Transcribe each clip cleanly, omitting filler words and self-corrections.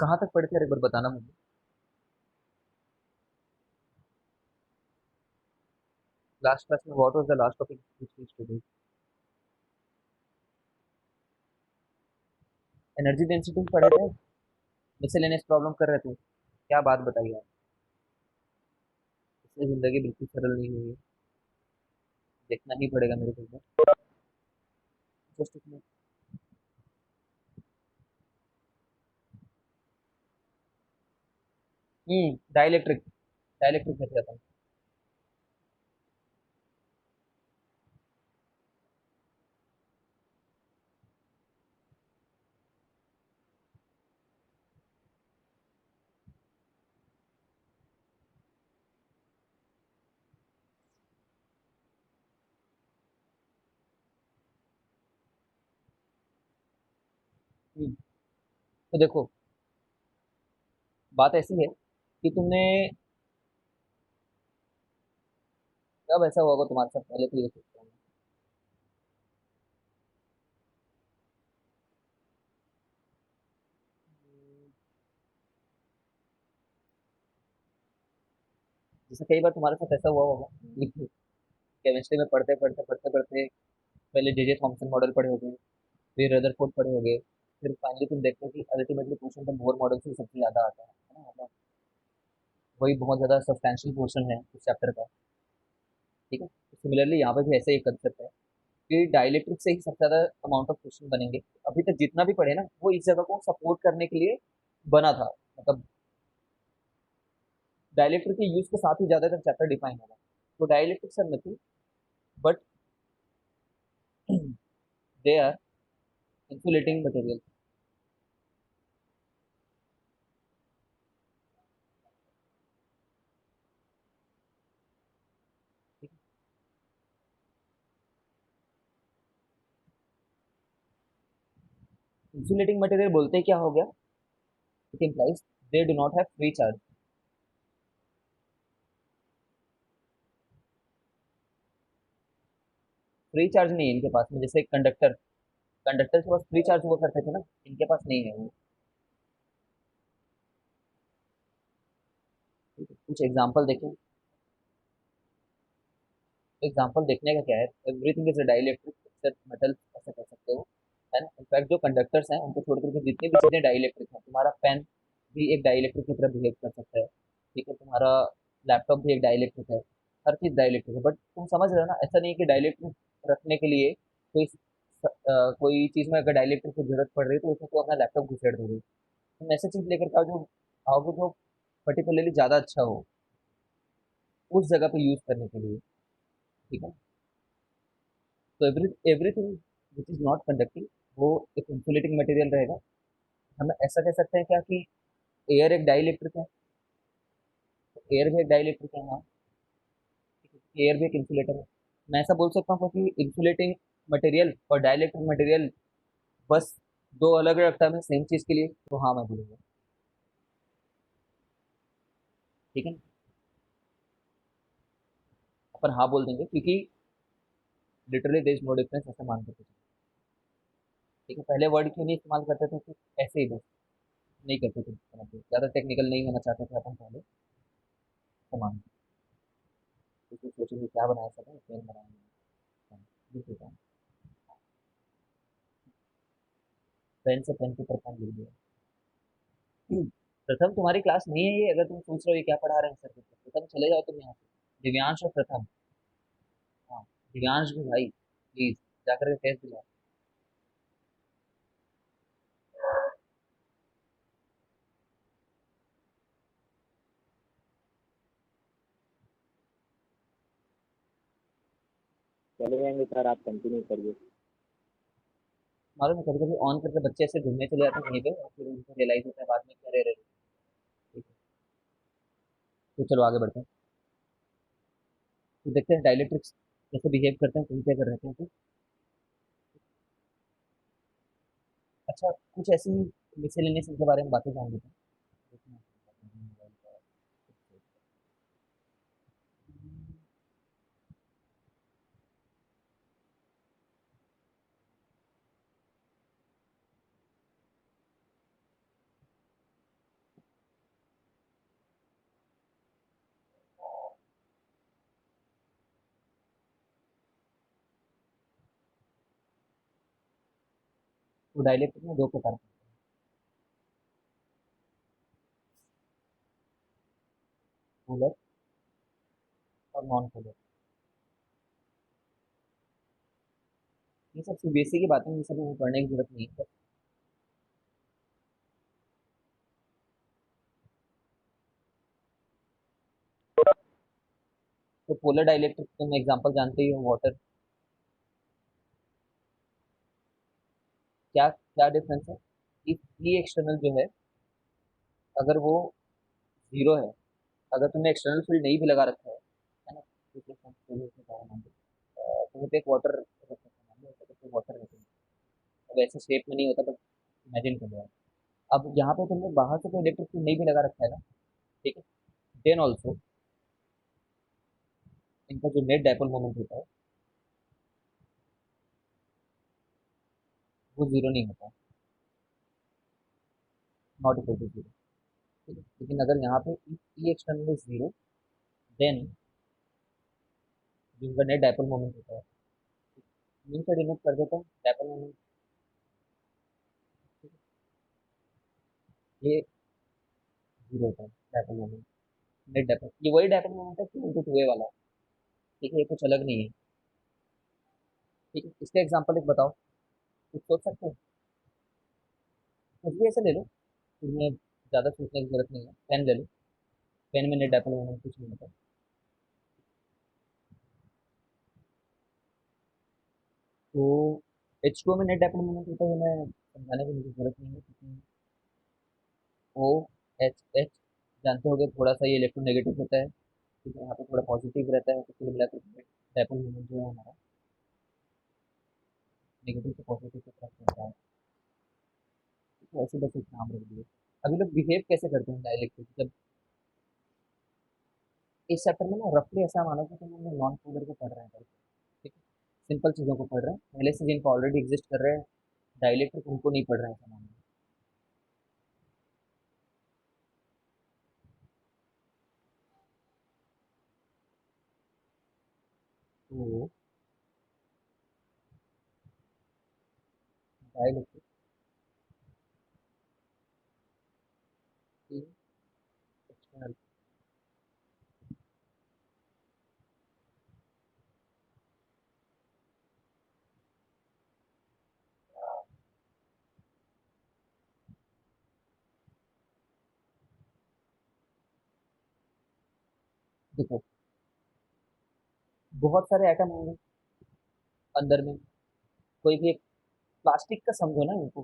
कहाँ तक पढ़े थे यार, एक बार बताना मुझे। लास्ट क्लास में what was the last topic which we studied? Energy density पढ़े थे। मिसलेनियस प्रॉब्लम कर रहे थे। क्या बात बताइए आप। इससे जिंदगी बिल्कुल सरल नहीं हुई है। देखना ही पड़ेगा मेरे को तो। जस्ट इसमें। डाइलेक्ट्रिक। डाइलेक्ट्रिक में था। तो देखो, बात ऐसी है कि तुमने कब ऐसा हुआ होगा तुम्हारे साथ, पहले तो ये सोचता हूँ। जैसे कई बार तुम्हारे साथ ऐसा हुआ होगा कि केमिस्ट्री में पढ़ते पढ़ते पढ़ते पढ़ते पहले जे थॉमसन मॉडल पढ़े होगे, फिर रदरफोर्ड पढ़े होगे, फिर फाइनली तुम देखते हो कि अल्टीमेटली क्वेश्चन तो बोर मॉडल से सबसे ज्यादा आता है ना, मतलब वही बहुत ज्यादा सब्सटैंशियल पोर्शन है उस चैप्टर का। ठीक है, सिमिलरली यहाँ पे भी ऐसे ही कंसेप्ट है कि डाइलेक्ट्रिक से ही सबसे ज्यादा अमाउंट ऑफ क्वेश्चन बनेंगे। अभी तक जितना भी पढ़े ना, वो इस जगह को सपोर्ट करने के लिए बना था। मतलब डाइलेक्ट्रिक के यूज के साथ ही ज्यादातर चैप्टर डिफाइन होगा। तो dielectrics are nothing but they are insulating material. Insulating material बोलते क्या हो गया? It implies they do not have free charge। Free charge नहीं है इनके पास में, जैसे कंडक्टर। कंडक्टर के पास फ्री चार्ज हुआ करते थे ना, इनके पास नहीं है वो। कुछ एग्जांपल देखें। एग्जांपल देखने का क्या है, everything is a dielectric except metal, ऐसा कह सकते हो, है ना। इनफैक्ट जो कंडक्टर्स हैं उनको छोड़ करके जितनी भी चीजें डाइलेक्ट्रिक हैं, तुम्हारा पेन भी एक डाइलेक्ट्रिक की तरह बिहेव कर सकता है। ठीक है, तुम्हारा लैपटॉप भी एक डाइलेक्ट्रिक है। हर चीज डाइलेक्ट्रिक है, बट तुम समझ रहे हो ना, ऐसा नहीं है कि डाइलेक्ट्रिक रखने के लिए कोई कोई चीज में अगर डाइलेक्ट्रिक की जरूरत पड़ रही है तो उसमें तो अपना लैपटॉप घुसेड़ दोगे। तुम ऐसी चीज लेकर के आओ जो आओगे जो पर्टिकुलरली ज्यादा अच्छा हो उस जगह पे यूज करने के लिए। ठीक है, तो everything which is not conducting वो एक इंसुलेटिंग मटेरियल रहेगा। हम ऐसा कह सकते हैं क्या कि एयर एक डाइलेक्ट्रिक है? एयर भी एक डाइलेक्ट्रिक है, हाँ। एयर भी एक इंसुलेटर है। मैं ऐसा बोल सकता हूँ क्योंकि इंसुलेटिंग मटेरियल और डाइलेक्ट्रिक मटेरियल बस दो अलग अलग टर्म है सेम चीज के लिए, तो हाँ मैं बोलूंगा। ठीक है ना? अपन हाँ बोल देंगे क्योंकि literally there is no difference, ऐसा मान करके चलो। ठीक है, पहले वर्ड क्यों नहीं इस्तेमाल करते थे कि ऐसे ही बस नहीं करते थे, मतलब ज्यादा टेक्निकल नहीं होना चाहते थे अपन पहले, तो मान तो सोचेंगे क्या बनाया सके, पेन बनाएंगे। हाँ, बिल्कुल काम। पेन से पेन के प्रथम लिख दिया। प्रथम तुम्हारी क्लास नहीं है ये, अगर तुम सोच रहे हो ये क्या पढ़ा रहे हैं सर, प्रथम चले जाओ तुम यहाँ से। दिव्यांश और प्रथम। हाँ, दिव्यांश भी भाई प्लीज जाकर के टेस्ट दिलाओ। चले जाएंगे सर, आप कंटिन्यू करिए। मालूम है, कभी कभी ऑन करके बच्चे ऐसे घूमने चले जाते हैं कहीं पे और फिर उनको रियलाइज होता है बाद में कि अरे अरे। ठीक है, तो चलो आगे बढ़ते हैं। तो देखते हैं डाइलेक्ट्रिक्स कैसे बिहेव करते हैं कहीं पे अगर रहते हैं तो। अच्छा, कुछ ऐसी मिसलेनियस के बारे में बातें जान लेते हैं। तो डाइलेक्ट्रिक में दो प्रकार के होते हैं, पोलर और नॉन पोलर। ये सब सीबीएसई की बातें, ये सब हमें पढ़ने की जरूरत नहीं है। तो पोलर डाइलेक्ट्रिक तुम एग्जांपल जानते ही हो, वाटर। क्या क्या डिफरेंस है कि ई एक्सटर्नल जो है, अगर वो जीरो है, अगर तुमने एक्सटर्नल फील्ड नहीं भी लगा रखा है ना, जैसे हम पहले से कहा मान लो, तो पे एक वाटर रख सकते हैं, मान लो तो वाटर रखेंगे। अब ऐसे शेप में नहीं होता, बट इमेजिन कर लो आप। अब यहाँ पे तुमने बाहर से कोई इलेक्ट्रिक फील्ड नहीं भी लगा रखा है ना, ठीक है, देन ऑल्सो इनका जो नेट डायपोल मोमेंट होता है वो जीरो नहीं होता, नॉट इक्वल टू जीरो। ठीक है, लेकिन अगर यहाँ पे ई एक्सटर्नल इज जीरो, देन जो इनका नेट डायपोल मोमेंट होता है, मीन से डिनोट कर देता है डायपोल मोमेंट। ये जीरो होता है डायपोल मोमेंट, नेट डायपोल, ये वही डायपोल मोमेंट है टू इंटू टू ए वाला। ठीक है, ये कुछ अलग नहीं है। ठीक है, इसका एग्जांपल एक बताओ, कुछ सोच सकते हो? कुछ भी ऐसे ले लो, इसमें ज़्यादा सोचने की जरूरत नहीं है, पेन ले लो। पेन में नेट डायपोल मोमेंट कुछ नहीं होता। तो एच टू में नेट डायपोल मोमेंट होता है, मैं समझाने की मुझे जरूरत नहीं है, क्योंकि ओ एच एच जानते होगे, थोड़ा सा ये इलेक्ट्रोनेगेटिव होता है। ठीक है, यहाँ पे थोड़ा पॉजिटिव रहता है, तो कुल मिलाकर डायपोल मोमेंट जो है हमारा नेगेटिव से पॉजिटिव की तरफ होता है। तो ऐसे बस एक नाम रख दिए। अभी लोग बिहेव कैसे करते हैं डायलेक्ट्रिक जब, इस चैप्टर में ना रफली ऐसा मानो कि तुम लोग नॉन पोलर को पढ़ रहे हैं, ठीक है, सिंपल चीज़ों को पढ़ रहे हैं, पहले से जिनको ऑलरेडी एग्जिस्ट कर रहे हैं डायलेक्ट्रिक, उनको नहीं पढ़ रहे हैं ऐसा मानो। तो डायलेक्ट्रिक की एक्सटर्नल, देखो बहुत सारे एटम होंगे अंदर में, कोई भी एक प्लास्टिक का समझो ना इनको,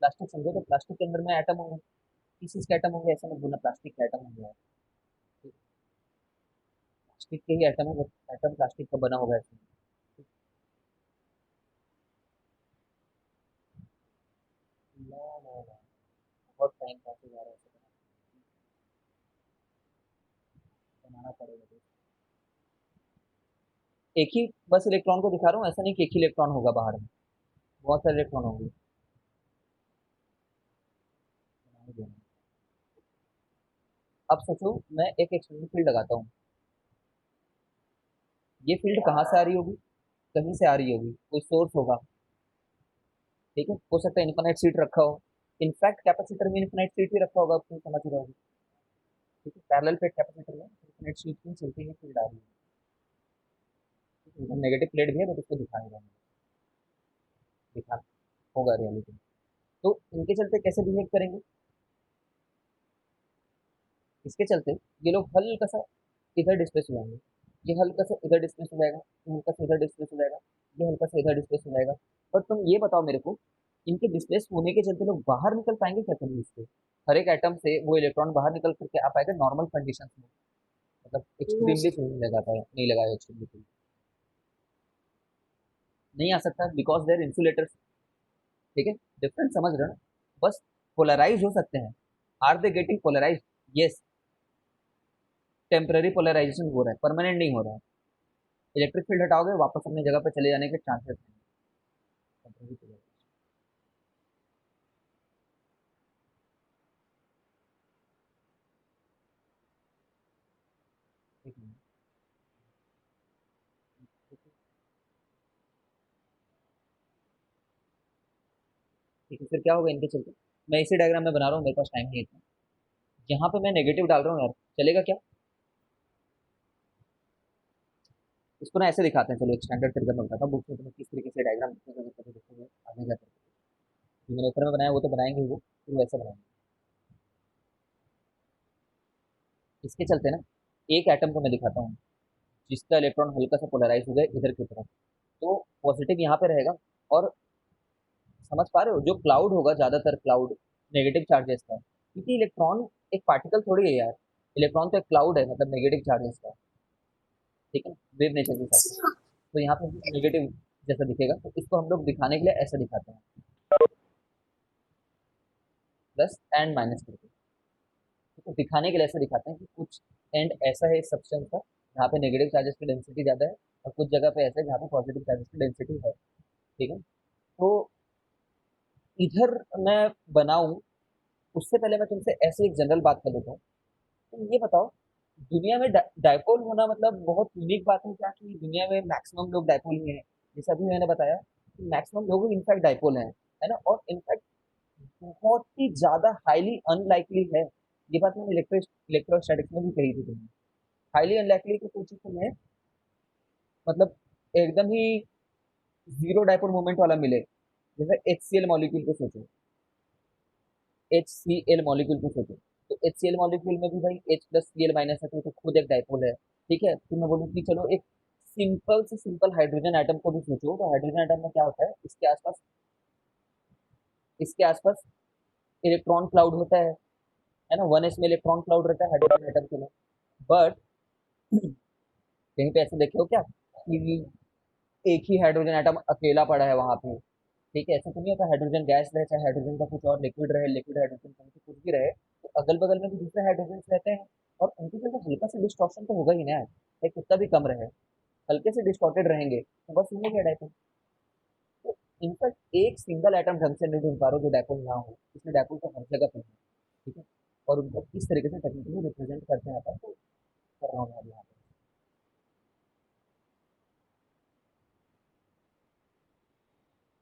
प्लास्टिक समझो तो प्लास्टिक के अंदर में एटम होंगे, किस चीज़ के एटम होंगे ऐसा मत बोलना प्लास्टिक के एटम होंगे, प्लास्टिक के ही एटम है, बट एटम प्लास्टिक का बना होगा ऐसे। ना ना ना, बहुत टाइम पास हो जा रहा है ऐसे, बनाना पड़ेगा तो। एक ही बस इलेक्ट्रॉन को दिखा रहा हूँ, ऐसा नहीं कि एक ही इलेक्ट्रॉन होगा बाहर में, बहुत सारे इलेक्ट्रॉन होंगे। बनाने देना। अब सोचो मैं एक एक्सटर्नल फील्ड लगाता हूँ, ये फील्ड कहाँ से आ रही होगी, कहीं से आ रही होगी, कोई सोर्स होगा। ठीक है, हो सकता है इन्फिनाइट सीट रखा हो, इनफैक्ट कैपेसिटर में इन्फिनाइट सीट भी रखा होगा, आप तुम समझ रहे होगे। ठीक है, पैरेलल प्लेट कैपेसिटर में इन्फिनाइट सीट में चलती है, फील्ड आ रही है, नेगेटिव प्लेट भी है, बट उसको दिखा नहीं रहा हूँ, दिखा होगा रियलिटी। तो इनके चलते कैसे बिहेव करेंगे, इसके चलते ये लोग हल्का सा इधर डिस्प्लेस हो जाएंगे, ये हल्का सा इधर डिस्प्लेस हो जाएगा, ये हल्का सा इधर डिस्प्लेस हो जाएगा, ये हल्का सा इधर डिस्प्लेस हो जाएगा। बट तुम ये बताओ मेरे को, इनके डिस्प्लेस होने के चलते लोग बाहर निकल पाएंगे क्या कभी इससे, हर एक एटम से वो इलेक्ट्रॉन बाहर निकल करके आ पाएगा नॉर्मल कंडीशन में, मतलब एक्सट्रीमली फील्ड लगा पाए नहीं लगाया एक्सट्रीमली फील्ड, नहीं आ सकता, बिकॉज देर इंसुलेटर्स। ठीक है, डिफरेंस समझ रहे हो ना, बस पोलराइज हो सकते हैं, are they getting polarise, yes, temporary polarisation हो रहा है, परमानेंट नहीं हो रहा है। इलेक्ट्रिक फील्ड हटाओगे वापस अपनी जगह पे चले जाने के चांसेस हैं, टेम्पररी पोलराइजेशन। ठीक है, ठीक है, फिर क्या होगा इनके चलते, मैं इसी डायग्राम में बना रहा हूँ, मेरे पास टाइम नहीं है इतना, यहाँ पे मैं नेगेटिव डाल रहा हूँ यार, चलेगा क्या? इसको ना ऐसे दिखाते हैं, चलो एक स्टैंडर्ड तरीका मैं बताता हूँ, बुक्स में तुम्हें किस तरीके से डायग्राम देखोगे आगे जाकर, जो मैंने ऊपर में बनाया वो तो बनाएंगे ही वो, फिर वैसे बनाएंगे। इसके चलते ना एक एटम को मैं दिखाता हूँ जिसका इलेक्ट्रॉन हल्का सा पोलराइज हो गया इधर की तरफ, तो पॉजिटिव यहाँ पे रहेगा, और समझ पा रहे हो, जो क्लाउड होगा ज्यादातर क्लाउड नेगेटिव चार्जेस का, क्योंकि इलेक्ट्रॉन एक पार्टिकल थोड़ी है यार, इलेक्ट्रॉन तो एक क्लाउड है, मतलब नेगेटिव चार्जेस का, ठीक है, वेव नेचर के हिसाब से, तो यहाँ पे नेगेटिव जैसा दिखेगा, तो इसको हम लोग दिखाने के लिए ऐसा दिखाते हैं, प्लस एंड माइनस करके, तो दिखाने के लिए ऐसा दिखाते हैं कि कुछ एंड ऐसा है इस सब्सटेंस का जहाँ पे नेगेटिव चार्जेस की डेंसिटी ज़्यादा है, और कुछ जगह पे ऐसा है जहाँ पे पॉजिटिव चार्जेस की डेंसिटी है, ठीक है। तो इधर मैं बनाऊं उससे पहले मैं तुमसे ऐसे एक जनरल बात कर लेता हूँ, तुम ये बताओ, दुनिया में डायपोल होना मतलब बहुत यूनिक बात है क्या, कि दुनिया में मैक्सिमम लोग डायपोल ही हैं? जैसा अभी मैंने बताया कि मैक्सिमम लोग इनफैक्ट डायपोल हैं, है ना, और इनफैक्ट बहुत ही ज्यादा हाईली अनलाइकली है, ये बात मैंने इलेक्ट्रोस्टैटिक्स में भी कही थी तुम्हें, हाईली अनलाइकली कि कुछ तुम्हें मतलब एकदम ही जीरो डायपोल मोमेंट वाला मिले, जैसे एच सी एल मॉलिक्यूल को सोचो, एच सी एल मॉलिक्यूल को सोचो, तो एच सी एल मॉलिक्यूल में भी भाई H plus C L minus है, तो खुद एक डायपोल है, ठीक है। तो मैं बोलूँ कि चलो एक सिंपल से सिंपल हाइड्रोजन एटम को भी सोचो, तो हाइड्रोजन एटम में क्या होता है, इसके आसपास इलेक्ट्रॉन क्लाउड होता है ना, 1s में इलेक्ट्रॉन क्लाउड रहता है हाइड्रोजन एटम के लिए, बट कहीं पे ऐसे देखे हो क्या कि एक ही हाइड्रोजन एटम अकेला पड़ा है वहां पे, ठीक है, ऐसा तो नहीं होता, हाइड्रोजन गैस रहे चाहे हाइड्रोजन का कुछ और लिक्विड रहे, लिक्विड हाइड्रोजन कहीं पे कुछ भी रहे, तो अगल बगल में भी दूसरे हाइड्रोजन रहते हैं, और उनके चलते हल्का सा डिस्टॉर्शन तो होगा ही ना यार, चाहे कितना भी कम रहे, हल्के से डिस्टॉर्टेड रहेंगे, तो बस यही है डायपोल। तो इनफैक्ट एक सिंगल एटम ढंग से नहीं ढूंढ पा रहे हो जो डायपोल ना हो, इसलिए डायपोल तो हर जगह पे है, ठीक है, और उनको किस तरीके से टेक्निकली रिप्रेजेंट करते हैं अपन, तो कर रहा हूँ मैं अभी यहाँ पे,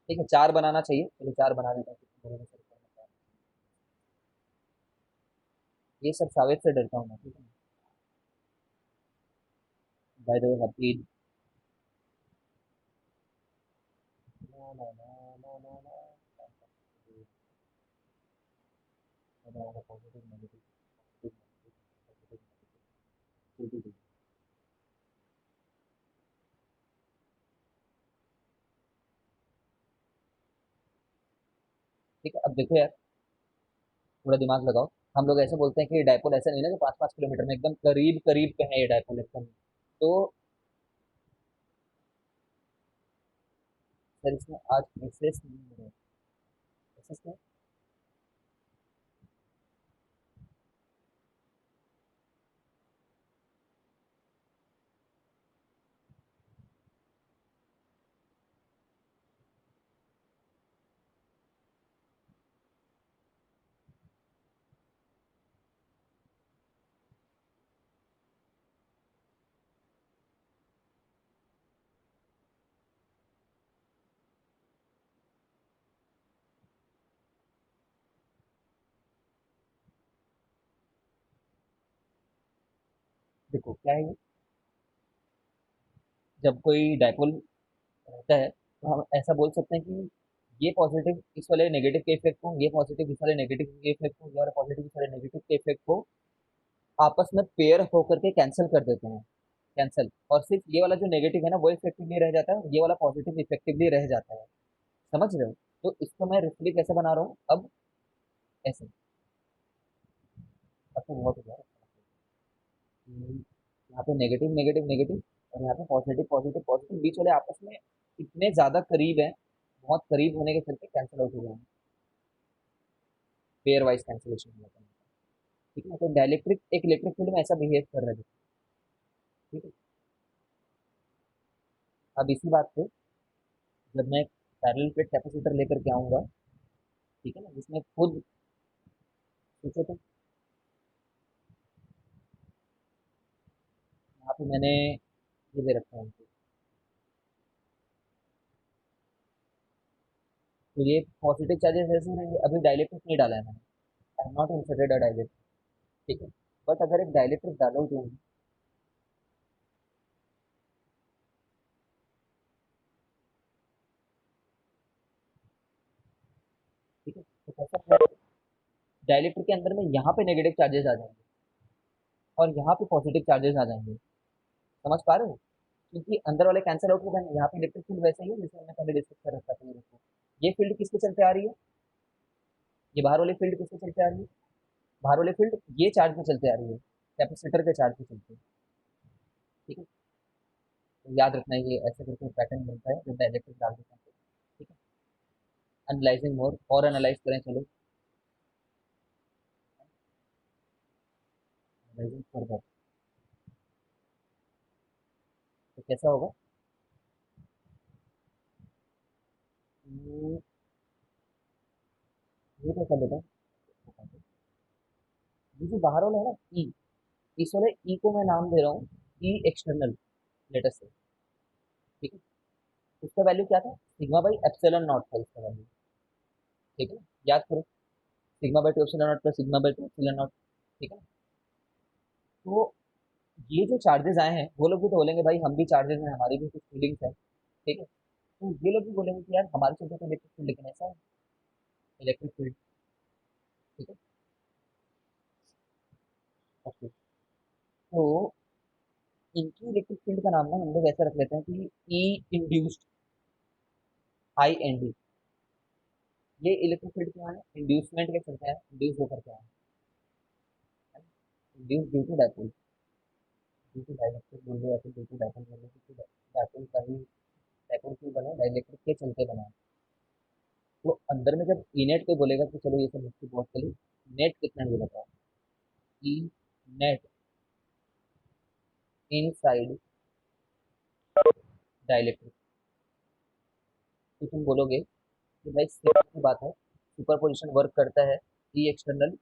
ठीक है, चार बनाना चाहिए, चलो चार बना देता हूँ, कितने बड़े से करना है। ये सब साबित से डरता हूँ मैं, ठीक है, बाय द वे हैप्पी, ना ना ना ना ना ना, बनाऊंगा positive negative, positive negative, positive negative, ठीक है। अब देखो यार, थोड़ा दिमाग लगाओ, हम लोग ऐसे बोलते हैं कि डायपोल ऐसा नहीं है ना कि 5-5 किलोमीटर में एकदम करीब करीब पे है ये डायपोल एकदम, तो सर इसमें आज एक्सेस नहीं हो रहा है, एक्सेस क्या है? देखो क्या है ये, जब कोई डायपोल रहता है तो हम ऐसा बोल सकते हैं कि ये पॉजिटिव इस वाले नेगेटिव के इफेक्ट को, ये पॉजिटिव इस वाले नेगेटिव के इफेक्ट को, ये वाला पॉजिटिव इस वाले नेगेटिव के इफेक्ट को आपस में पेयर होकर के कैंसिल कर देते हैं, कैंसिल, और सिर्फ ये वाला जो नेगेटिव है ना वो इफेक्टिवली रह जाता है, ये वाला पॉजिटिव इफेक्टिवली रह जाता है, समझ रहे हो? तो इसको मैं रिफली कैसे बना रहा हूँ अब, ऐसे, अब तो बहुत हो गया, यहाँ पे नेगेटिव नेगेटिव नेगेटिव, और यहाँ पे पॉजिटिव पॉजिटिव पॉजिटिव, बीच वाले आपस में इतने ज्यादा करीब हैं, बहुत करीब होने के चलते कैंसिल आउट हो गए हैं, पेयर वाइज कैंसिलेशन हो जाता है, ठीक है, तो डाइलेक्ट्रिक एक इलेक्ट्रिक फील्ड में ऐसा बिहेव कर रहा है, ठीक है। अब इसी बात पे जब मैं पैरेलल प्लेट कैपेसिटर लेकर के आऊंगा, ठीक है ना, जिसमें खुद सोचो तो, यहाँ पे मैंने ये दे रखा है उनको, तो ये पॉजिटिव चार्जेस ऐसे रहेंगे, अभी डाइलेक्ट्रिक नहीं डाला है मैंने, I am not inserted a dielectric, ठीक है। बट अगर एक डाइलेक्ट्रिक डालो तो, ठीक है, तो कैसा है, डाइलेक्ट्रिक के अंदर में यहाँ पे नेगेटिव चार्जेस आ जाएंगे और यहाँ पे पॉजिटिव चार्जेस आ जाएंगे, समझ पा रहे हो? क्योंकि अंदर वाले कैंसिल आउट हो गए, यहाँ पे इलेक्ट्रिक फील्ड वैसे ही है जैसे हमने पहले डिस्कस कर रखा था। ये फील्ड किसके चलते आ रही है, ये बाहर वाली फील्ड किसके चलते आ रही है, बाहर वाली फील्ड ये चार्ज पे चलते आ रही है, कैपेसिटर के चार्ज पे चलते हैं, ठीक है। तो याद रखना, ये ऐसे करके पैटर्न बनता है जब डाइलेक्ट्रिक डाल देते हैं तो, ठीक है। एनालाइजिंग मोर, और एनालाइज करें चलो, एनालाइजिंग फर्दर, तो कैसा होगा, ये ये तो कर लेता हूँ, ये जो बाहर वाला है ना ई, इस वाले ई को मैं नाम दे रहा हूँ ई एक्सटर्नल, लेटेस्ट से, ठीक है। उसका वैल्यू क्या था, सिग्मा बाई एप्सिलॉन नॉट था इसका वैल्यू, ठीक है। याद करो, sigma by two epsilon not plus sigma by two epsilon not, ठीक है। तो ये जो चार्जेस आए हैं वो लोग भी तो बोलेंगे भाई हम भी चार्जेस हैं, हमारी भी कुछ फीलिंग्स है, ठीक है। तो ये लोग भी बोलेंगे कि यार हमारे चलते तो इलेक्ट्रिक फील्ड, लेकिन ऐसा है इलेक्ट्रिक फील्ड, ठीक है। ओके, तो इनकी इलेक्ट्रिक फील्ड का नाम ना हम लोग ऐसा रख लेते हैं कि ई इंड्यूस्ड, आई एन डी। ये इलेक्ट्रिक फील्ड क्या है, इंड्यूसमेंट के चलते हैं, इंड्यूस होकर क्या है, induce due to dipole, due to dielectric बोल रहे, या फिर ड्यू टू डाइपोल बोल रहे, क्योंकि डाइपोल का ही, डाइपोल क्यों बना, डाइलेक्ट्रिक के चलते बना है। तो अंदर में जब ई नेट को बोलेगा कि चलो ये सब मुझसे बहुत चली, नेट कितना ये बताओ, ई नेट इन साइड डाइलेक्ट्रिक, तो तुम बोलोगे कि भाई सिंपल सी बात है, सुपरपोजिशन वर्क करता है, ई एक्सटर्नल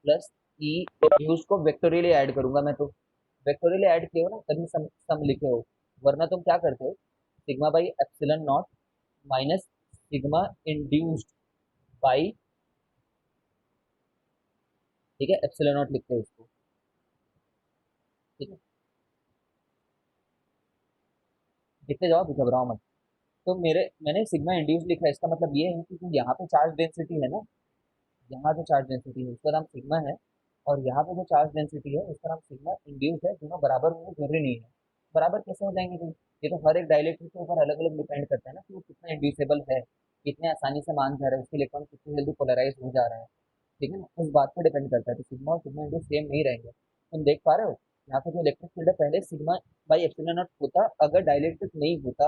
प्लस ई इंड्यूस को वेक्टोरियली ऐड करूंगा मैं, तो वेक्टोरियली ऐड किए हो ना तभी सम लिखे हो, वरना तुम क्या करते हो, sigma by epsilon not minus sigma induced by, ठीक है, एप्सिलॉन नॉट लिखते हो इसको, ठीक है। लिखते जाओ, घबराओ मत। तो मैंने सिग्मा इंड्यूस लिखा है, इसका मतलब ये है कि जो यहाँ पे चार्ज डेंसिटी है ना, यहाँ जो चार्ज डेंसिटी है उसका नाम सिग्मा है, और यहाँ पे जो चार्ज डेंसिटी है उसका नाम सिग्मा इंड्यूस है, दोनों बराबर होने जरूरी नहीं है। बराबर कैसे हो जाएंगे भाई, ये तो हर एक डाइलेक्ट्रिक के ऊपर अलग अलग डिपेंड करता है ना, कि वो कितना इंड्यूसेबल है, कितने आसानी से मान जा रहा है, उसके इलेक्ट्रॉन कितनी जल्दी पोलराइज हो जा रहा है, ठीक है ना, उस बात पर डिपेंड करता है। तो सिग्मा और सिग्मा इंड्यूस सेम नहीं रहेंगे, तुम देख पा रहे हो, यहाँ पे जो इलेक्ट्रिक फील्ड है पहले सिग्मा बाई एप्सिलॉन नॉट होता अगर डाइलेक्ट्रिक नहीं होता,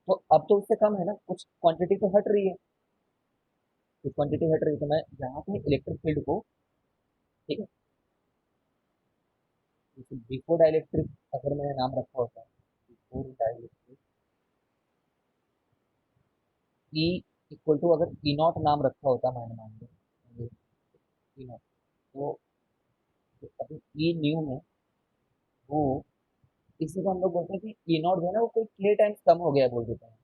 तो अब तो उससे कम है ना, कुछ क्वांटिटी तो हट रही है, कुछ क्वांटिटी हट रही है, तो मैं यहाँ पे इलेक्ट्रिक फील्ड को, ठीक है, जैसे बिफोर डाइलेक्ट्रिक अगर मैंने नाम रखा होता, before dielectric E equal to, अगर ई नॉट नाम रखा होता मैंने, मान लो ई नॉट, तो जो अभी ई न्यू में, वो इसी को हम लोग बोलते हैं कि ई नॉट जो है ना वो कोई के टाइम्स कम हो गया बोल देते हैं,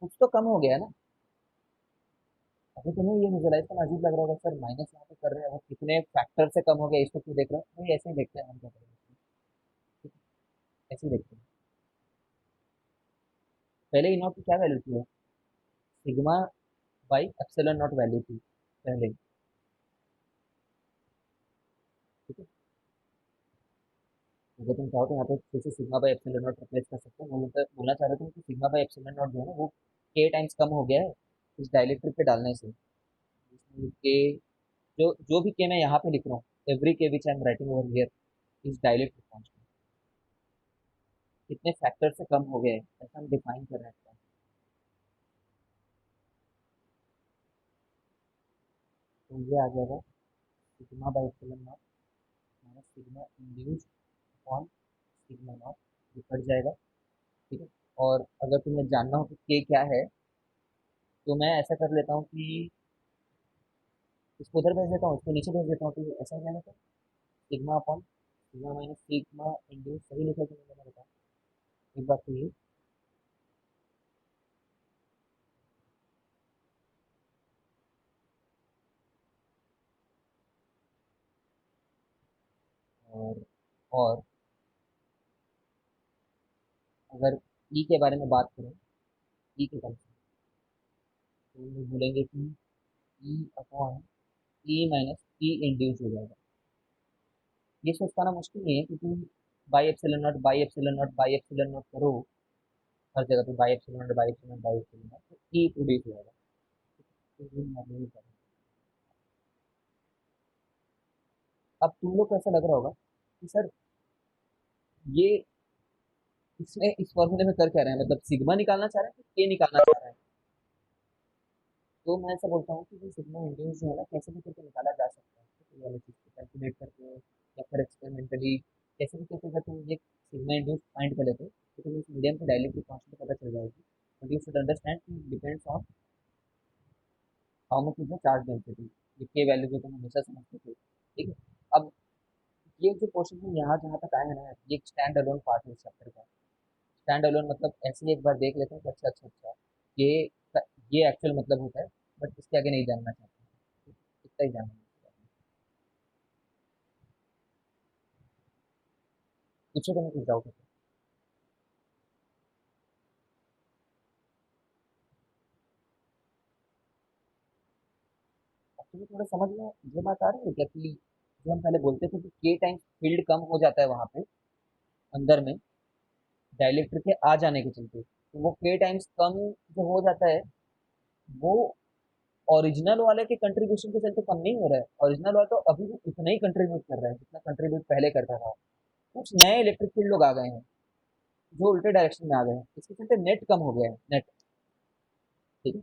कुछ तो कम हो गया है ना। अभी तुम्हें ये विजुलाइज करना अजीब लग रहा होगा, सर माइनस यहाँ पे कर रहे हैं, वो कितने फैक्टर से कम हो गया, इसको क्यों देख रहे हो, नहीं ऐसे ही देखते हैं हम, क्या करेंगे, ऐसे ही देखते हैं। पहले ई नॉट की क्या वैल्यू थी, sigma by epsilon not value थी पहले, ठीक है। अगर तुम चाहो तो यहाँ पे फिर से sigma by epsilon not replace कर सकते हो, बोलना चाह रहे थे कि सिग्मा बाई एप्सिलॉन नॉट जो है ना वो के टाइम्स कम हो गया है इस डाइलेक्ट्रिक पे डालने से, इसमें के, जो जो भी के मैं यहाँ पे लिख रहा हूँ, एवरी के which I am writing over here is dielectric constant, कितने फैक्टर से कम हो गया है ऐसा हम डिफाइन कर रहे हैं। तो ये आ जाएगा sigma by epsilon not minus sigma induced upon sigma not, ये कट जाएगा, ठीक है। और अगर तुम्हें जानना हो कि के क्या है, तो मैं ऐसा कर लेता हूँ कि इसको उधर भेज देता हूँ, इसको नीचे भेज देता हूँ, तो ऐसा हो जाएगा, तो sigma upon sigma minus sigma induce, सही लिखा कि नहीं मैंने बताया, एक बात तो ये, और अगर ई के बारे में बात करें, ई के टर्म्स में, तो हम लोग बोलेंगे कि ई अपॉन ई माइनस ई इंड्यूस हो जाएगा। ये सोच पाना मुश्किल नहीं है, क्योंकि by epsilon not by epsilon not by epsilon not करो हर जगह पे, by epsilon not by epsilon not by epsilon not, तो ई प्रोड्यूस हो जाएगा। तो ये नॉर्मली करेंगे। अब तुम लोग को ऐसा लग रहा होगा कि सर ये इसमें इस फॉर्मूले में कर क्या रहे हैं, मतलब सिग्मा निकालना चाह रहे हैं कि के निकालना चाह रहे हैं। तो मैं ऐसा बोलता हूँ कि ये सिग्मा इंड्यूस जो है ना, कैसे भी करके निकाला जा सकता है, तो ये वाली चीज़ को कैलकुलेट करके या फिर एक्सपेरिमेंटली कैसे भी करके अगर तुम ये सिग्मा इंड्यूस फाइंड कर लेते हो, तो तुम्हें इस मीडियम की डायलेक्ट्रिक कांस्टेंट पता चल जाएगी। बट यू शुड अंडरस्टैंड कि depends on how much is the charge density. ये के वैल्यू जो तुम हमेशा समझते थे, ठीक है। अब ये जो क्वेश्चन है यहाँ जहाँ तक आया है ना, ये एक स्टैंड अलोन पार्ट है इस चैप्टर का। स्टैंड अलोन मतलब ऐसे ही एक बार देख लेते हैं कि अच्छा अच्छा अच्छा, ये ये एक्चुअल मतलब होता है, बट इसके आगे नहीं जानना चाहते हैं, इतना ही जानना है। पूछो, तो मैं कुछ डाउट है। एक्चुअली थोड़ा समझ में ये बात आ रही है क्या कि जो हम पहले बोलते थे कि के टाइम फील्ड कम हो जाता है वहां पे अंदर में, डाइलेक्ट्रिक के आ जाने के चलते, तो वो के टाइम्स कम जो हो जाता है, वो ओरिजिनल वाले के कंट्रीब्यूशन के चलते कम नहीं हो रहा है। ओरिजिनल वाला तो अभी भी उतना ही कंट्रीब्यूट कर रहा है जितना कंट्रीब्यूट पहले करता था। कुछ नए इलेक्ट्रिक फील्ड लोग आ गए हैं जो उल्टे डायरेक्शन में आ गए हैं, इसके चलते नेट कम हो गया है, नेट। ठीक है।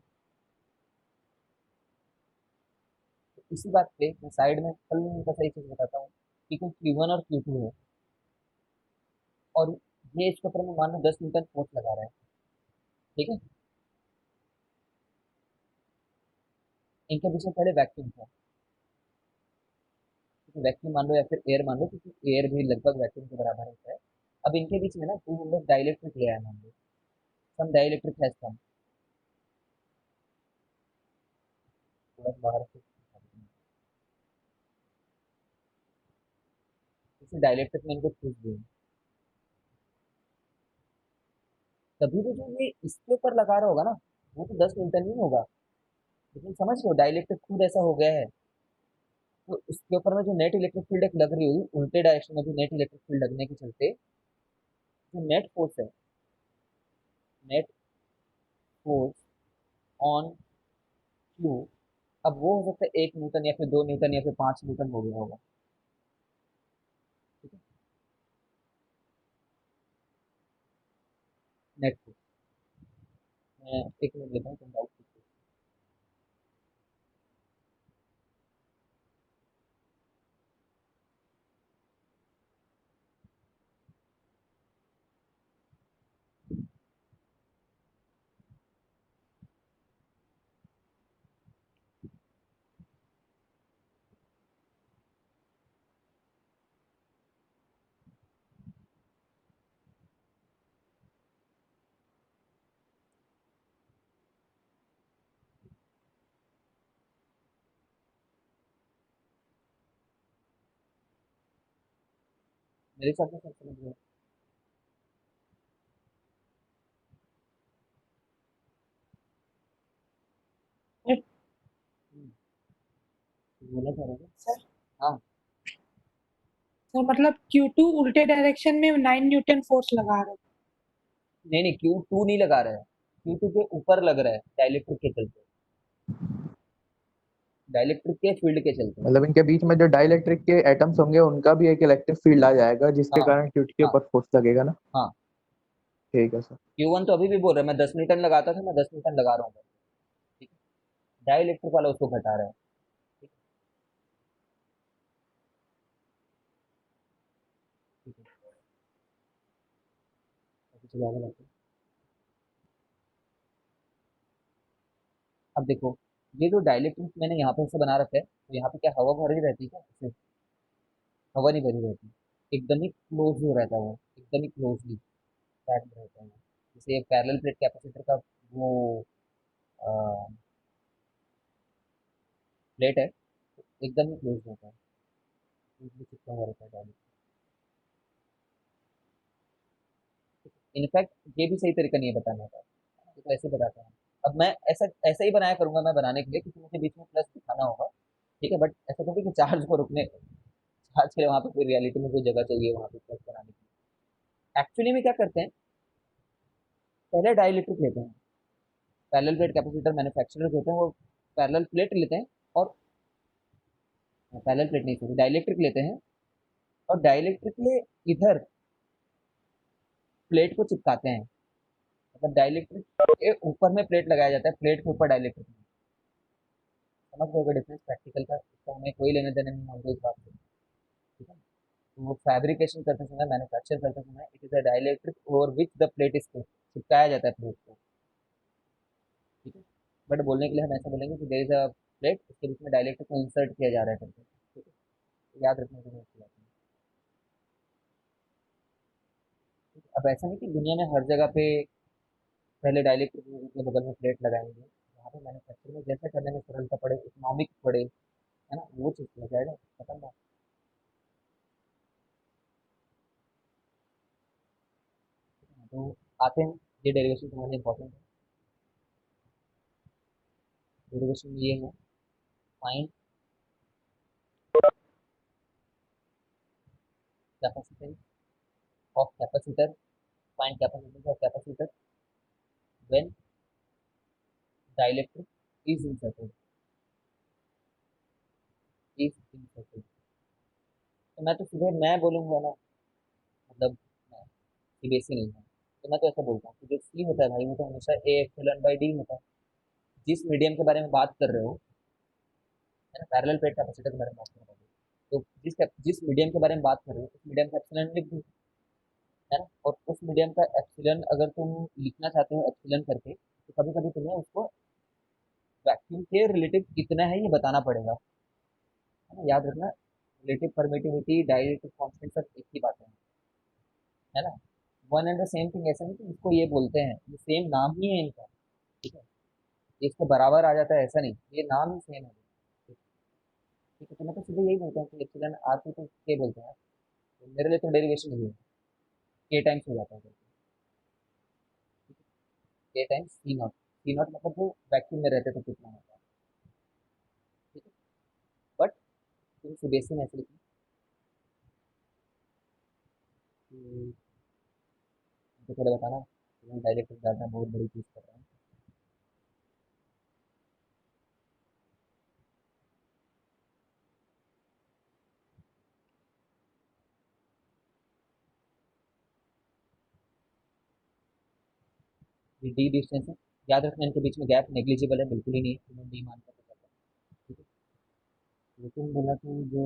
तो इसी बात पे मैं साइड में हल्का सा एक चीज बताता हूँ कि कोई Q1 और Q2 है, और ये इसके ऊपर में मान लो 10 न्यूटन फोर्स लगा रहा है। ठीक है। इनके पीछे पहले वैक्यूम था, वैक्यूम मान लो या फिर एयर मान लो, क्योंकि एयर भी लगभग वैक्यूम के बराबर होता है। अब इनके बीच में ना टू हम लोग डाइलेक्ट्रिक ले आए मान लो, सम डाइलेक्ट्रिक हैज कम। थोड़ा सा बाहर से इसे डाइलेक्ट्रिक में इनको खींच दिए, तभी तो जो ये इसके ऊपर लगा रहा होगा ना, वो तो 10 न्यूटन नहीं होगा। लेकिन समझ लो डाइलेक्ट्रिक खुद ऐसा हो गया है, तो इसके ऊपर में जो नेट इलेक्ट्रिक फील्ड एक लग रही होगी उल्टे डायरेक्शन में, जो नेट इलेक्ट्रिक फील्ड लगने के चलते जो नेट फोर्स है, नेट फोर्स ऑन क्यू, अब वो हो सकता है 1 न्यूटन या फिर 2 न्यूटन या फिर 5 न्यूटन हो गया होगा। ठीक है। नेट फोर्स, मैं एक मिनट लेता हूँ, तुम डाउट पूछो। मेरे हिसाब से सब समझ गए। हम्म, बोला था ना। सर हाँ। सर मतलब Q2 उल्टे डायरेक्शन में 9 न्यूटन फोर्स लगा रहे नहीं नहीं, Q2 नहीं लगा रहा है, Q2 के ऊपर लग रहा है डाइलेक्ट्रिक के चलते, डाइलेक्ट्रिक के फील्ड के चलते। मतलब इनके बीच में जो डाइलेक्ट्रिक के एटम्स होंगे उनका भी एक इलेक्ट्रिक फील्ड आ जाएगा जिसके हाँ कारण क्यूटी के हाँ ऊपर फोर्स लगेगा ना। हाँ। ठीक है सर। Q1 तो अभी भी बोल रहा है मैं 10 न्यूटन लगाता था, मैं 10 न्यूटन लगा रहा हूँ। ठीक है। डाइलेक्ट्रिक वाला उसको घटा रहा है। ठीक है, ठीक है। अभी चलो आगे बढ़ते हैं। अब देखो, ये जो डाइलेक्ट्रिक मैंने यहाँ पे ऐसे बना रखा है, तो यहाँ पे क्या हवा भरी रहती है क्या? इससे हवा नहीं भरी रहती, एकदम ही क्लोज हो रहता है वो, एकदम ही क्लोजली पैक्ड रहता है वो। जैसे एक पैरेलल प्लेट कैपेसिटर का वो प्लेट है, तो एकदम ही क्लोज रहता है, क्लोजली चिपका हुआ रहता है डायरेक्ट। इनफैक्ट ये भी सही तरीका नहीं है बताने का, ये तो ऐसे बताते हैं। अब मैं ऐसा ऐसा ही बनाया करूंगा मैं बनाने के लिए, क्योंकि मुझे बीच में प्लस दिखाना होगा, ठीक है, बट ऐसा तो नहीं कि चार्ज को रुकने, चार्ज के लिए वहाँ पे कोई रियलिटी में कोई जगह चाहिए वहाँ पे प्लस बनाने की। एक्चुअली में क्या करते हैं, पहले डाइलेक्ट्रिक लेते हैं, पैरेलल प्लेट कैपेसिटर मैन्युफैक्चरर होते हैं वो पैरेलल प्लेट लेते हैं, और पैरेलल प्लेट नहीं सॉरी डाइलेक्ट्रिक लेते हैं, और डाइलेक्ट्रिक के इधर प्लेट को चिपकाते हैं, मतलब डाइलेक्ट्रिक के ऊपर में प्लेट लगाया जाता है, प्लेट के ऊपर डाइलेक्ट्रिक। समझ गए डिफरेंस प्रैक्टिकल का, इसका हमें कोई लेने देने नहीं होगा इस बात से, ठीक है। तो वो फैब्रिकेशन करते समय, मैन्युफैक्चर करते समय, it is a dielectric over which the plate is plate, चिपकाया जाता है प्लेट को, ठीक है। बट बोलने के लिए हम ऐसा बोलेंगे कि देयर इज अ प्लेट, उसके बीच में डाइलेक्ट्रिक को इंसर्ट किया जा रहा है करके, ठीक है। तो याद रखने की जरूरत है। अब ऐसा नहीं कि दुनिया में हर जगह पे पहले डाइलेक्ट्रिक के बगल में प्लेट लगाएंगे, यहाँ पे मैन्युफैक्चर में जैसे करने में सरलता पड़े, इकोनॉमिक पड़े, है ना, वो चीज़ किया जाएगा, खत्म बात। तो आते हैं, ये डेरिवेशन समझना इंपॉर्टेंट है। डेरिवेशन ये है, find capacitance of capacitor, find capacitance of capacitor when dielectric is inserted, is inserted. तो मैं तो सीधे मैं बोलूंगा ना, मतलब मैं सीबीएसई नहीं है, तो मैं तो ऐसा बोलता हूँ कि जो सी होता है भाई, वो तो हमेशा ए एप्सिलॉन बाई डी होता है। जिस मीडियम के बारे में बात कर रहे हो, है ना, पैरेलल प्लेट कैपेसिटर के बारे में बात कर रहे हो, तो जिस मीडियम के बारे में बात कर रहे हो उस मीडियम का एप्सिलॉन लिख दो, है ना। और उस मीडियम का एप्सिलॉन अगर तुम लिखना चाहते हो एप्सिलॉन करके, तो कभी कभी तुम्हें उसको वैक्यूम के रिलेटिव कितना है ये बताना पड़ेगा, है ना, याद रखना। रिलेटिव परमिटिविटी, डाइलेक्ट्रिक कांस्टेंट सब एक ही बात है ना। One and the same thing, ऐसा नहीं कि इसको ये बोलते हैं, ये सेम नाम ही है इनका, ठीक है। ये इसके बराबर आ जाता है ऐसा नहीं, ये नाम ही सेम है, ठीक है। तो मैं तो सीधे यही बोलता हूँ कि एप्सिलॉन आर को के बोलते हैं, तो मेरे लिए तो डेरिवेशन ही है, के टाइम्स हो जाता है, K times C naught, C naught मतलब जो वैक्यूम में रहते तो कितना होता है, ठीक है। बट तुम सीबीएसई में ऐसे लिखो कि मुझे थोड़ा बताना, मैं डायरेक्ट डालना बहुत बड़ी चीज़ कर रहा हूँ। ये डी डिस्टेंस है, याद रखना इनके बीच में गैप नेग्लिजिबल है, बिल्कुल ही नहीं है, तुम्हें नहीं मानता तो करता, ठीक है। लेकिन बोला कि जो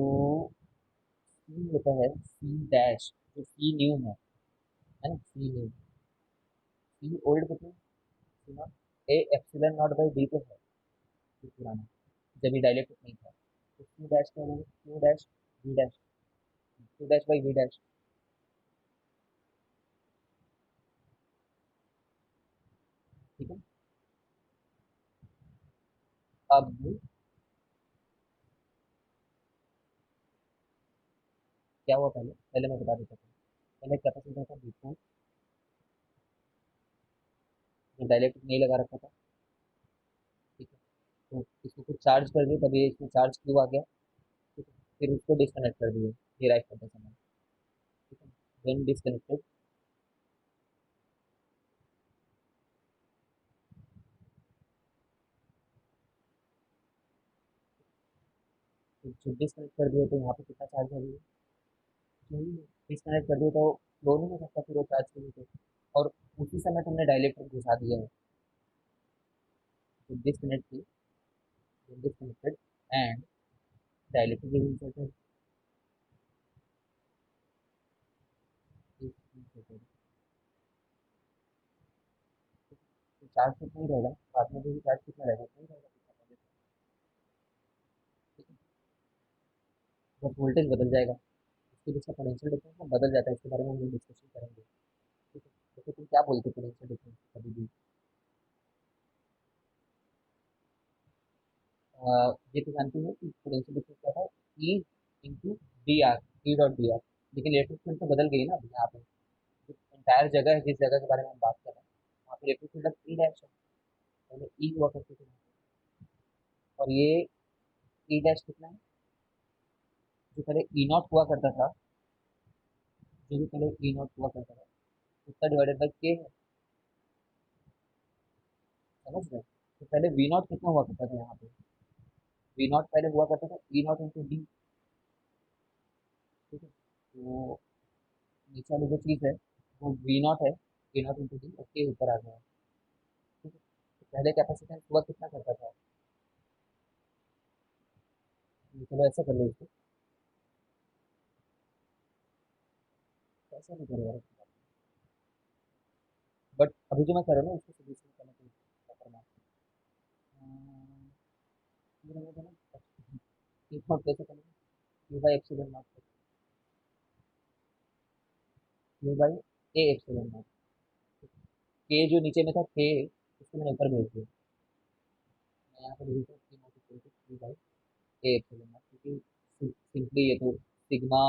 सी होता है, सी डैश, जो सी न्यू है ना, सी न्यू, सी ओल्ड कितना, C not A epsilon not by D तो है, ये पुराना, जब ये डायलेक्ट्रिक नहीं था, तो सी डैश क्या होगा, Q dash V dash, Q dash by V dash, ठीक है। अब क्या हुआ, पहले पहले मैं बता देता हूँ। पहले कैपेसिटर था बिल्कुल, जो डायलेक्ट्रिक नहीं लगा रखा था, ठीक है। तो इसको कुछ चार्ज कर दिया, तभी इसमें चार्ज क्यू आ गया, ठीक है। फिर उसको डिस्कनेक्ट कर दिए डिराइव करते समय, ठीक है। देन डिस्कनेक्टेड, जब डिस्कनेक्ट कर दिया तो यहाँ पे कितना चार्ज है, डिस्कनेक्ट कर दिया तो फ्लो नहीं हो सकता फिर वो चार्ज के लिए, और उसी समय तुमने डायलेक्ट्रिक घुसा दिया है, तो डिस्कनेक्ट की, disconnected and dielectric is inserted, तो चार्ज कितना ही रहेगा बाद में, भी चार्ज कितना रहेगा, नहीं रहेगा कितना पहले, ठीक है। बस वोल्टेज बदल जाएगा, इसके बीच का पोटेंशियल डिफरेंस ना बदल जाता है, इसके बारे में हम लोग डिस्कशन करेंगे, ठीक है। जैसे तुम क्या बोलते हो पोटेंशियल डिफरेंस कभी भी, ये तो जानती हो कि पोटेंशियल डिफरेंस क्या था, E into D R, E dot D R, लेकिन इलेक्ट्रिक फील्ड तो बदल गई ना अभी यहाँ पे, एंटायर जगह है जिस जगह के बारे में हम बात कर रहे हैं, वहाँ पे इलेक्ट्रिक फील्ड ई डैश है। पहले ई हुआ करती थी, और ये ई डैश कितना है? जो पहले ई नॉट हुआ करता था, जो भी पहले ई नॉट हुआ करता था, उसका डिवाइडेड बाई के है। समझ रहे? तो पहले वी नॉट कितना हुआ करता था यहाँ पे? वी नॉट पहले हुआ करता था ई नॉट इंटू डी। ठीक है, तो नीचे वाली जो चीज़ है वो वी नॉट है, वी नॉट इंटू डी, उसके ऊपर आ गया है। ठीक है, तो पहले कैपेसिटेंस हुआ कितना करता था? चलो ऐसा कर लो इसको, ऐसा नहीं करेगा, बट अभी जो मैं कर रहा हूँ ना उसको सोल्यूशन करने के लिए क्या करना है? ये रहेगा ना, ई नॉट कैसे करेंगे? Q by epsilon not, Q by A epsilon not. के जो नीचे में था के, उसको मैंने ऊपर भेज दिया। मैं यहाँ पे लिख रहा हूँ Q by A epsilon not, क्योंकि सिंपली ये तो सिग्मा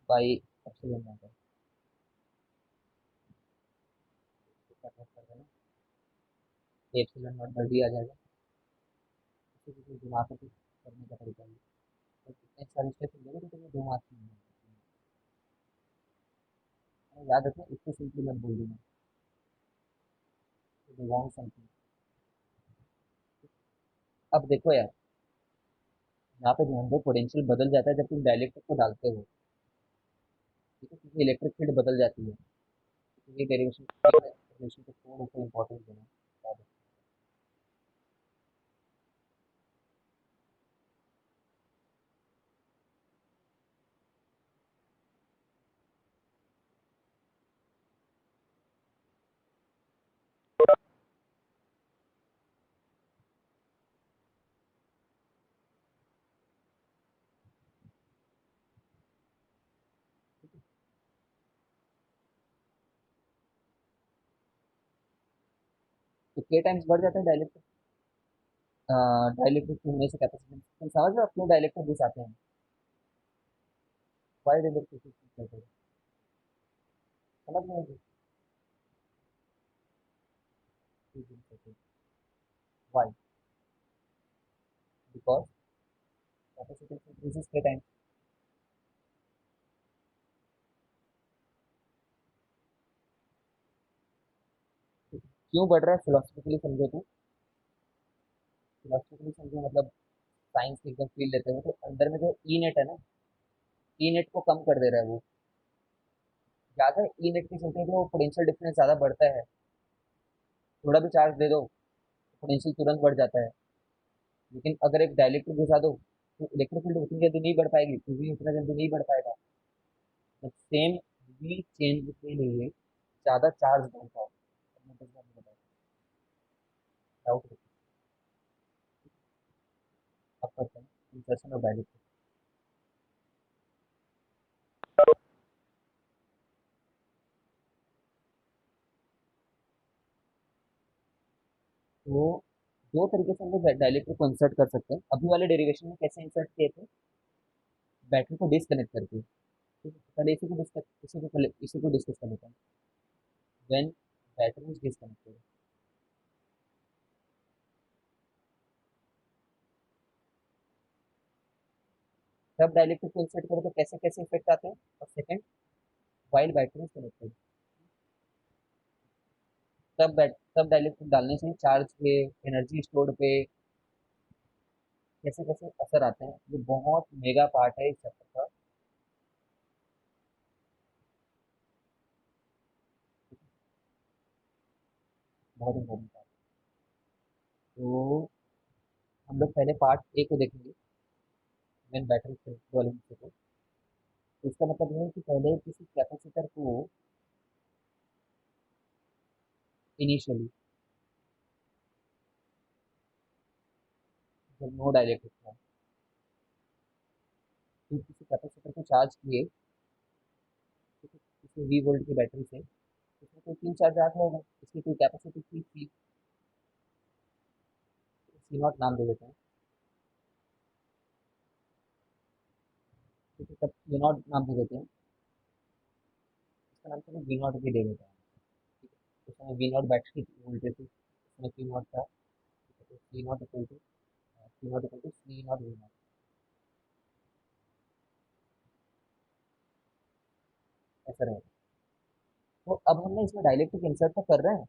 बाई एप्सिलॉन नॉट है। इसका क्या कर देना, A epsilon not by D आ जाएगा। इसी को घुमा कर करने का तरीका है। तो इतने सारे स्टेप मिलेंगे तो तुम्हें 2 मार्क्स मिलेंगे। याद रखना, इसको सिंपली मत बोल देना, रॉन्ग समथिंग। अब देखो यार, यहाँ पे ध्यान दो, पोटेंशियल बदल जाता है जब तुम डाइलेक्ट्रिक को डालते हो। ठीक है, क्योंकि इलेक्ट्रिक फील्ड बदल जाती है। तो ये डेरिवेशन डेरिवेशन को थोड़ा सा इंपॉर्टेंस देना, याद रखना। तो के टाइम्स बढ़ जाता है डाइलेक्ट्रिक, डाइलेक्ट्रिक होने से कैपेसिटेंस। तुम समझ रहे हो क्यों डाइलेक्ट्रिक दिस आते हैं? वाई डाइलेक्ट्रिक कहते हैं? समझ रहे हो? वाई? बिकॉज कैपेसिटेंस इंक्रीजेस के टाइम। क्यों बढ़ रहा है फिलोसफिकली समझो तो, फिलोसफिकली समझो मतलब साइंस की एकदम फील लेते हो तो अंदर में जो ई नेट है ना, ई नेट को कम कर दे रहा है वो। ज्यादा ई नेट की चलते तो पोटेंशियल डिफरेंस ज्यादा बढ़ता है। थोड़ा भी चार्ज दे दो, पोटेंशियल तुरंत बढ़ जाता है। लेकिन अगर एक डाइलेक्ट्रिक घुसा दो तो इलेक्ट्रिक फील्ड उतनी जल्दी नहीं बढ़ पाएगी, क्योंकि उतना जल्दी नहीं बढ़ पाएगा। तो सेम वी चेंज के लिए ज्यादा चार्ज बढ़ता है। मैं 10 बार नहीं बताया, डाउट अब करते हैं इंसर्शन ऑफ डाइलेक्ट्रिक। तो दो तरीके से हम लोग डाइलेक्ट्रिक को इंसर्ट कर सकते हैं। अभी वाले डेरिवेशन में कैसे इंसर्ट किए थे? बैटरी को डिस्कनेक्ट करके। ठीक है, तो पहले इसी को डिस्कस कर लेते हैं। व्हेन बैटरी इज डिस्कनेक्टेड, तब डाइलेक्ट्रिक को इंसर्ट करो तो कैसे कैसे इफेक्ट आते हैं। और second, while battery is connected, तब डाइलेक्ट्रिक डालने से चार्ज पे, एनर्जी स्टोर्ड पे कैसे कैसे असर आते हैं। ये बहुत मेगा पार्ट है इस चैप्टर का। बहुत इंपॉर्टेंट पार्ट। तो हम लोग पहले पार्ट ए को देखेंगे, व्हेन बैटरी कनेक्टेड वाले हिस्से को। तो इसका मतलब ये है कि पहले किसी कैपेसिटर को इनिशियली, जब नो डाइलेक्ट्रिक था, फिर किसी कैपेसिटर को चार्ज किए, किसी वी वोल्ट की बैटरी से, इसमें कोई तीन चार्ज आ गया होगा, इसकी कोई कैपेसिटी थी, सी नॉट नाम दे देते हैं। ठीक है, तब ये नॉट नाम दे देते हैं। इसका नाम से वी नॉट भी दे देता है। ठीक है, उसमें वी नॉट बैटरी की वोल्टेज थी, उसमें वी नॉट था। ठीक है, तो V naught equal to C naught V naught, ऐसा रहेगा। तो अब हमने इसमें डाइलेक्ट्रिक इंसर्ट तो कर रहे हैं,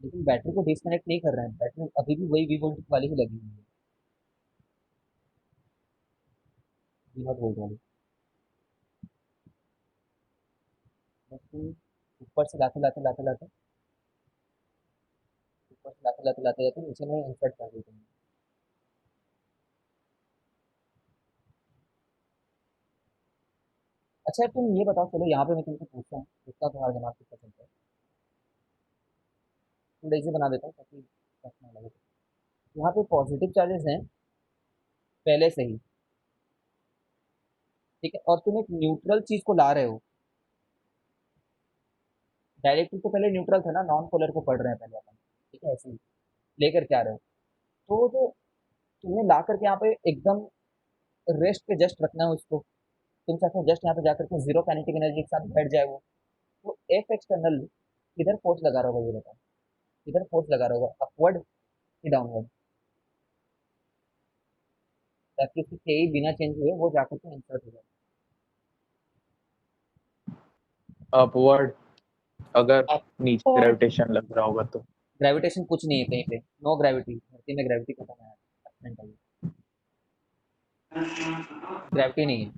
लेकिन बैटरी को डिस्कनेक्ट नहीं कर रहे हैं, बैटरी अभी भी वही वी वोल्ट वाली ही लगी हुई है, वी नॉट वोल्ट वाली। बस तुम ऊपर से लाते लाते लाते लाते ऊपर से लाते लाते लाते जाते नीचे में इंसर्ट कर देते हैं। अच्छा तुम ये बताओ, चलो यहाँ पे मैं तुमसे पूछता हूँ, देखता हूँ तुम्हारा दिमाग कितना चलता है। थोड़ा इजी बना देता हूँ ताकि टफ ना लगे। यहाँ पे पॉजिटिव चार्जेस हैं पहले से ही, ठीक है, और तुम एक न्यूट्रल चीज को ला रहे हो। डायरेक्टली तो पहले न्यूट्रल था ना, नॉन पोलर को पढ़ रहे हैं पहले अपन, ठीक है, ऐसे ही लेकर के आ रहे हो। तो जो तुमने ला करके यहाँ पे एकदम रेस्ट पे जस्ट रखना है उसको, तुम चाहते हो जस्ट यहाँ पे जाकर के जीरो काइनेटिक एनर्जी के साथ बैठ जाए वो, तो एफ एक्सटर्नल किधर फोर्स लगा रहा होगा ये बताओ, किधर फोर्स लगा रहा होगा, अपवर्ड कि डाउनवर्ड, ताकि उसकी के बिना चेंज हुए वो जाकर के इंसर्ट हो जाए। अपवर्ड, अगर आप नीचे और ग्रेविटेशन लग रहा होगा तो। ग्रेविटेशन कुछ नहीं है कहीं पे, नो ग्रेविटी, धरती में ग्रेविटी खत्म है, ग्रेविटी नहीं है।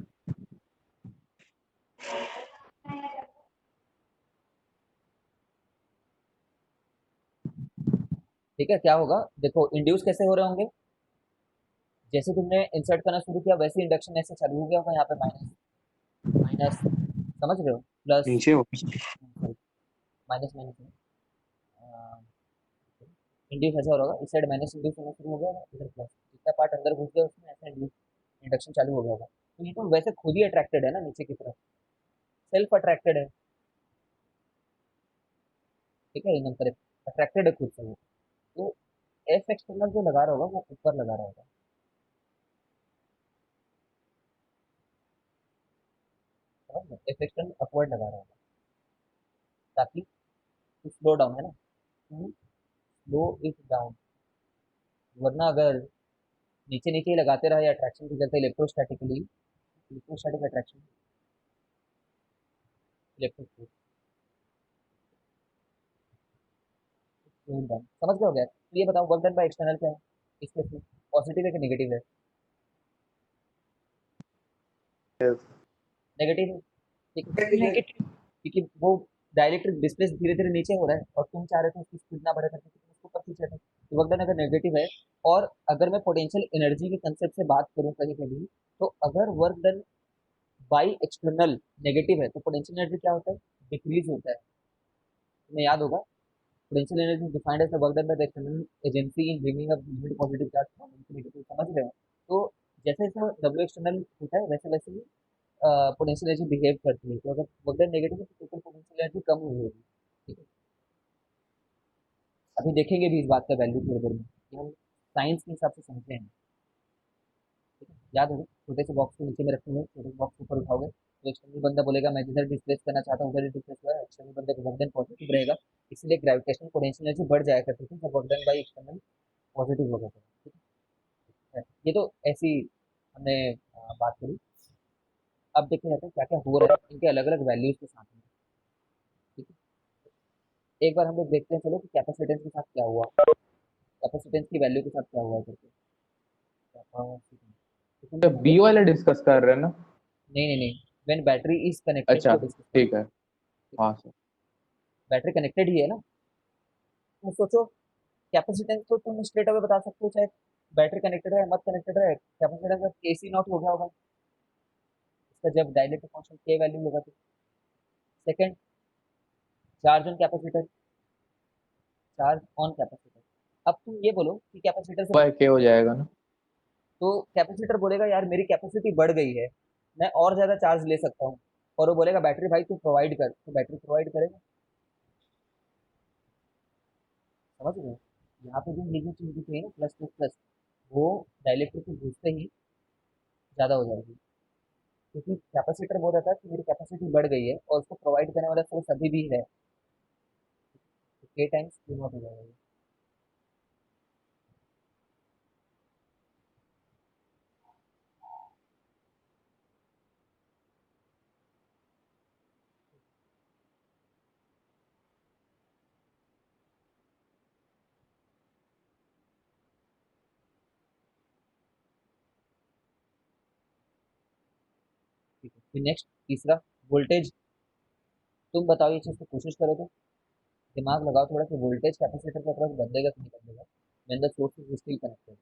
ठीक है, क्या होगा देखो, इंड्यूस कैसे हो रहे होंगे, जैसे तुमने इंसर्ट करना शुरू किया वैसे इंडक्शन ऐसे चालू हो गया होगा, यहाँ पे माइनस माइनस, समझ रहे हो, प्लस, नीचे हो। सॉरी, माइनस माइनस में इंड्यूस ऐसा हो रहा होगा, इस साइड माइनस इंड्यूस होना शुरू हो गया होगा, इधर प्लस, जितना पार्ट अंदर घुस गया उसमें ऐसा इंड्यूस इंडक्शन चालू हो गया होगा। तो ये तो वैसे खुद ही अट्रैक्टेड है ना नीचे की तरफ, सेल्फ अट्रैक्टेड है, ठीक है, एकदम करेक्ट, अट्रैक्टेड है खुद से वो। तो एफ एक्सटर्नल जो लगा रहा होगा वो ऊपर लगा रहा होगा, समझ लो, एफ एक्सटर्नल अपवर्ड लगा रहा होगा, ताकि स्लो डाउन है ना, स्लो इट डाउन, वरना अगर नीचे नीचे ही लगाते रहे अट्रैक्शन के चलते इलेक्ट्रोस्टैटिकली, इलेक्ट्रोस्टैटिक अट्रैक्शन, इलेक्ट्रिक फील्ड, समझ गए हो गया। तो ये बताओ वर्क डन बाय एक्सटर्नल क्या है इस केस में, पॉजिटिव है कि नेगेटिव है, नेगेटिव है, ठीक है, नेगेटिव। क्योंकि वो डायरेक्ट डिस्प्लेस धीरे धीरे नीचे हो रहा है और तुम चाह रहे थे उसकी स्पीड ना बढ़े करके तुम उसको ऊपर खींच रहे थे, तो वर्क डन अगर नेगेटिव है, और अगर मैं पोटेंशियल एनर्जी के कंसेप्ट से बात करूं कहीं कभी, तो अगर work done by external negative है तो पोटेंशियल एनर्जी क्या होता है, डिक्रीज होता है, तुम्हें याद होगा, potential energy defined as the work done by the external agency in bringing up limit positive charge from infinity, समझ रहे हो। तो जैसे जैसे डब्ल्यू एक्सटर्नल होता है वैसे वैसे ही पोटेंशियल एनर्जी बिहेव करती है, तो अगर वर्क डन नेगेटिव है तो टोटल पोटेंशियल एनर्जी कम हुई होगी, ठीक है। अभी देखेंगे भी इस बात का वैल्यू थोड़ी देर में कि हम साइंस के हिसाब से समझे हैं, ठीक है, याद होगा, छोटे से बॉक्स को नीचे में रखेंगे, छोटे से बॉक्स को ऊपर उठाओगे तो एक्सटर्नल बंदा बोलेगा मैं जिधर डिस्प्लेस करना चाहता हूँ उधर ही डिस्प्लेस हुआ है, एक्सटर्नल बंदे का वर्क डन पॉजिटिव रहेगा, इसलिए ग्रेविटेशनल पोटेंशियल एनर्जी बढ़ जाया करती थी जब work done by external positive हो गया था, ठीक है। ये तो ऐसी हमने बात करी। अब देखे जाते हैं क्या क्या हो रहा है इनके अलग अलग वैल्यूज के साथ में, ठीक है। एक बार हम लोग देखते हैं चलो कि कैपेसिटेंस के साथ क्या हुआ, कैपेसिटेंस की वैल्यू के साथ क्या हुआ करके, कैपेसिटेंस, तो तुम बी देखोगे, वाला डिस्कस कर रहे हैं ना? नहीं नहीं नहीं, व्हेन बैटरी इज कनेक्टेड अच्छा, को डिस्कस कर रहे ठीक हैं, है। ठीक है, हाँ सर। बैटरी कनेक्टेड ही है ना, तो सोचो कैपेसिटेंस तो तुम स्ट्रेट अवे बता सकते हो, चाहे बैटरी कनेक्टेड है मत कनेक्टेड है, कैपेसिटेंस का के सी नॉट हो गया होगा, इसका जब डाइलेक्ट्रिक कांस्टेंट के वैल्यू होगा तो। Second, charge on capacitor, charge on capacitor, अब तुम ये बोलो कि कैपेसिटर से, बाय के हो जाएगा ना? तो कैपेसिटर बोलेगा यार मेरी कैपेसिटी बढ़ गई है, मैं और ज़्यादा चार्ज ले सकता हूँ, और वो बोलेगा बैटरी भाई तू प्रोवाइड कर, तो बैटरी प्रोवाइड करेगा, समझ रहे हो। यहाँ पे जो ये जो चीज़ दिख रही है ना प्लस प्लस प्लस, वो डाइलेक्ट्रिक के घुसते ही ज़्यादा हो जाएगी, क्योंकि कैपेसिटर बोल रहा था कि मेरी कैपेसिटी बढ़ गई है और उसको प्रोवाइड करने वाला सोर्स अभी भी है, तो के टाइम्स क्यू नॉट हो जाएगा ये। ठीक है, फिर नेक्स्ट तीसरा, वोल्टेज। तुम बताओ ये चीज़ तो कोशिश करो, तो दिमाग लगाओ थोड़ा कि वोल्टेज कैपेसिटर के अक्रॉस बदलेगा कि नहीं बदलेगा when the source is still connected.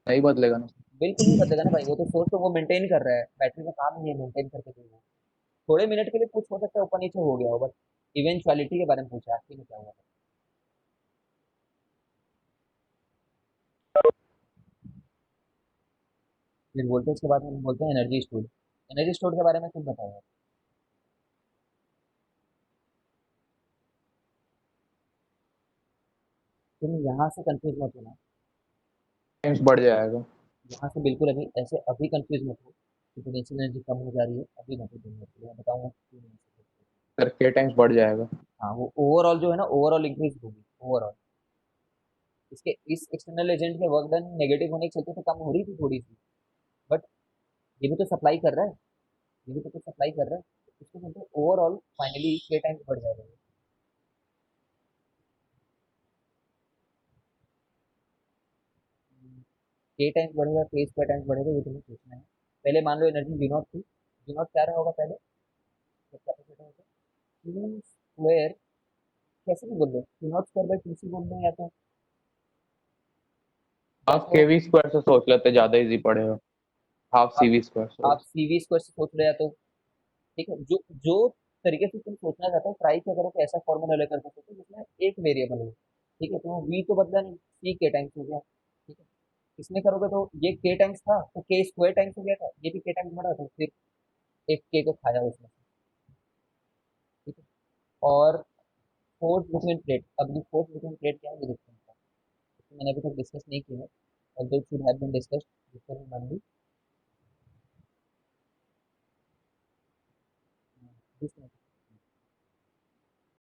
नहीं बदलेगा ना। बिल्कुल नहीं बदलेगा ना भाई, वो तो सोर्स तो वो मेंटेन कर रहा है, बैटरी का काम ही है मेंटेन करके देना। थोड़े मिनट के लिए कुछ हो सकता है ऊपर नीचे हो गया हो, बट इवेंचुअलिटी के बारे में पूछा आपकी में क्या हुआ था। फिर वोल्टेज के बाद में हम बोलते हैं एनर्जी स्टोर। एनर्जी स्टोर के बारे में तुम बताओ। तुम यहाँ से कंफ्यूज मत होना, टाइम्स बढ़ जाएगा। यहाँ से बिल्कुल अभी ऐसे अभी कंफ्यूज मत हो कि पोटेंशियल एनर्जी कम हो जा रही है, अभी मत हो, मैं बताऊंगा क्यों नहीं ऐसे करते। सर के टाइम्स बढ़ जाएगा। हाँ, वो ओवरऑल जो है ना, ओवरऑल इंक्रीज होगी ओवरऑल। इसके इस एक्सटर्नल एजेंट के वर्क डन नेगेटिव होने के चलते तो कम हो रही थी थोड़ी सी, बट ये भी तो सप्लाई कर रहा है, ये भी तो कुछ सप्लाई कर रहा है, तो उसके चलते ओवरऑल फाइनली के टाइम्स बढ़ जाएगा। के टाइम्स बढ़ेगा, के स्क्वायर टाइम्स बढ़ेगा, ये तुम्हें सोचना है। पहले मान लो एनर्जी जी नॉट थी, जी नॉट क्या रहा होगा पहले, जब कैपेसिटर होगा क्यू स्क्वायर, कैसे भी बोल लो, Q naught square by two C बोल लो, या हाफ तो के वी स्क्वायर से सोच लेते, ज्यादा इजी पड़ेगा। हाफ सी आप वी स्क्वायर सॉरी। आप सीवी स्क्वायर से सोच लो, या तो ठीक है, जो जो तरीके से तुम सोचना चाहते हो ट्राई क्या करो कि ऐसा फॉर्मूला लेकर के सोचो जिसमें एक वेरिएबल हो। ठीक है, तो वी तो बदला नहीं, सी के टाइम्स हो गया। ठीक है, इसमें करोगे तो ये के टाइम्स था तो के स्क्वायर टाइम्स हो गया था, ये भी के टाइम्स बढ़ा तो फिर एक के को खाया उसमें से। ठीक है, और फोर्स बिटवीन प्लेट, अब ये फोर्स बिटवीन प्लेट क्या है ये देखते हैं। तो मैंने अभी तक डिस्कस नहीं किया है, और दो should have been discussed before we